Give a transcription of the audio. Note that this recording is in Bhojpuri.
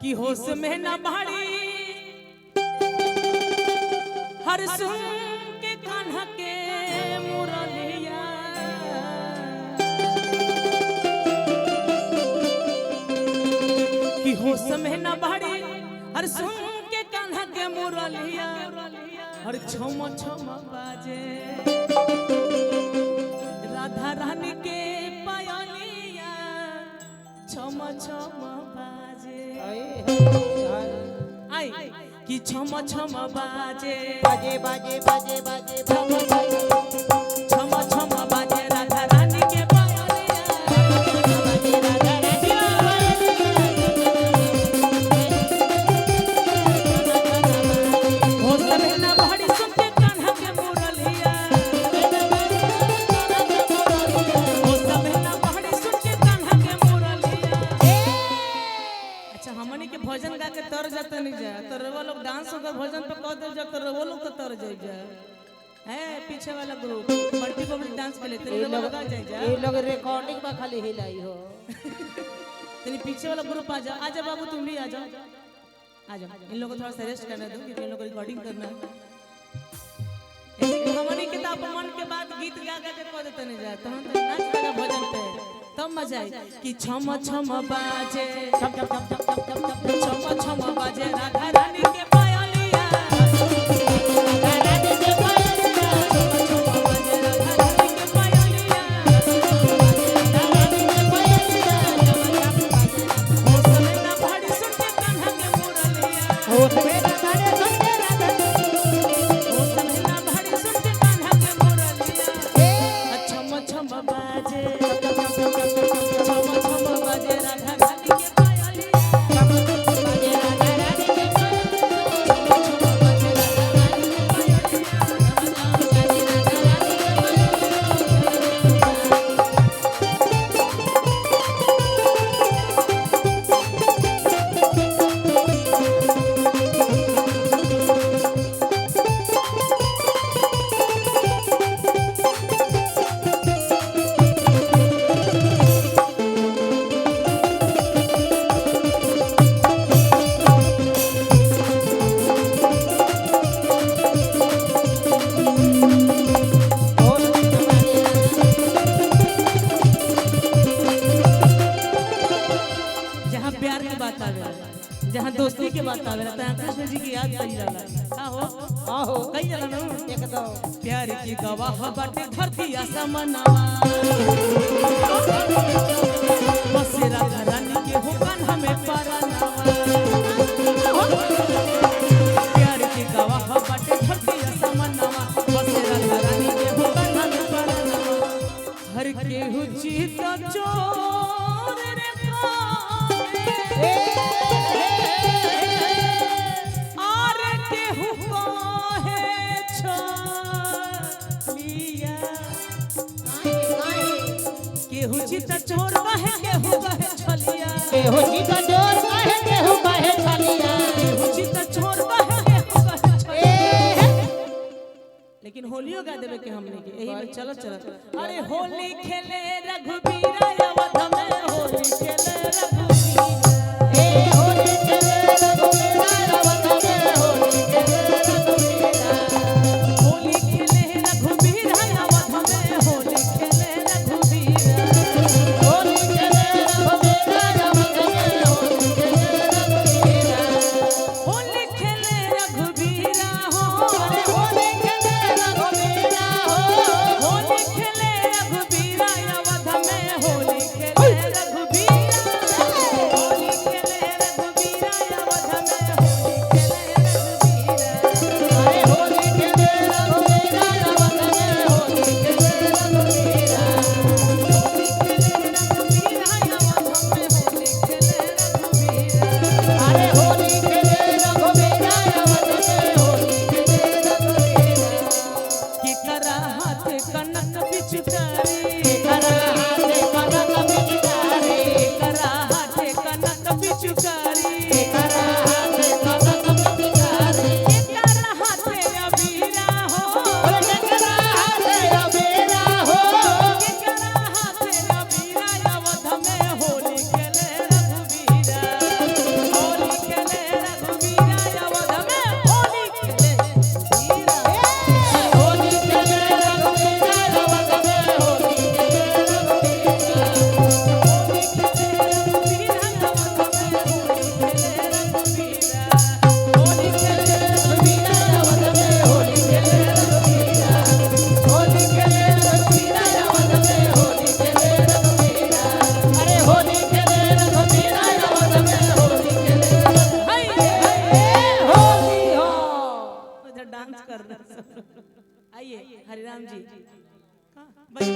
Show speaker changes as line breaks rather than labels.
कि होश में न भाड़ी हर सुन के कान्हा के मुरलिया कि होश में न भाड़ी हर सुन के कान्हा के मुरलिया हर छम छम बाजे राधा रानी के पायलिया छम छम बाजे आई कि छम छम बाजे
बाजे बाजे बाजे बाजे बाजे
छम छम बाजे राधा रानी के पायलिया
बाजे राधा रानी
हो सबे ना बहड़ी सुन के कान्हा के मुरलिया हो सबे ना बहड़ी सुन के कान्हा के मुरलिया। अच्छा हमनी के भजन गा के तर जाते नहीं जा तो वो लोग डांस होकर भजन पे कह दे जा तो वो लोग तो तर जाए जा है पीछे वाला ग्रुप मल्टी पब्लिक डांस के लिए तेरे लोग गा जाए जा
ये लोग रिकॉर्डिंग में खाली हिलाई हो
तेरे पीछे वाला ग्रुप आ जा बाबू तुम भी आ जाओ इन लोगों को थोड़ा सा रेस्ट करने दो क्योंकि इन लोगों को रिकॉर्डिंग करना है। ऐसे हमनी के तो मन के बाद गीत गा गा के कह देते नहीं जा तो हम तो नाच लगा भजन पे तब मजा आई कि छम छम बाजे
छम छम छम छम छम छम छम
छम छम बाजे राधा रानी के पायलिया
राधा रानी के पायलिया
छम बाजे राधा रानी के पायलिया
राधा रानी के पायलिया
हो समय ना भाड़ी सुन के कान्हा के मुरलिया
हो मेरा गाने सुन के राधा
हो समय ना भाड़ी सुन के कान्हा के मुरलिया छम छम बाजे छम छम बाजे राधा रानी के पायलिया
बाजे राधा रानी के
जहाँ प्यार की बात आवे जहाँ दोस्ती की बात आवे तहाँ कृष्ण जी की याद कई जाला आहो
आहो
कई जाला ना
एकदम
प्यार की गवाह बाटे धरती आसमानवा बसेरा रानी के हुकन हमें परानवा प्यार की गवाह बाटे धरती आसमानवा बसेरा रानी के हुकन हमें परानवा हर केहू जीत चोर रे आर केहू कहे छोलिया केहू जीत चोर कहे केहू कहे छोलिया
केहू जी का जोर काहे केहू काहे छलिया
केहू जीत चोर कहे केहू कहे छोलिया। लेकिन होलियो गा देवे के हमने के यही में चलो चलो अरे होली खेले रघुबीरा अवध में होली खेले रघुबीरा
ए होली खेले रघुवीरा अवध में होली खेले रघुवीरा
होली खेले रघुबीरा अवध में होली खेले रघुबीरा
होली खेले रघुवीरा अवध में होली खेले रघुवीरा
होली खेले रघुबीरा हो
अरे होली खेले रघुवीरा हो
होली खेले रघुबीरा अवध में आइए हरिराम जी। कहाँ? बस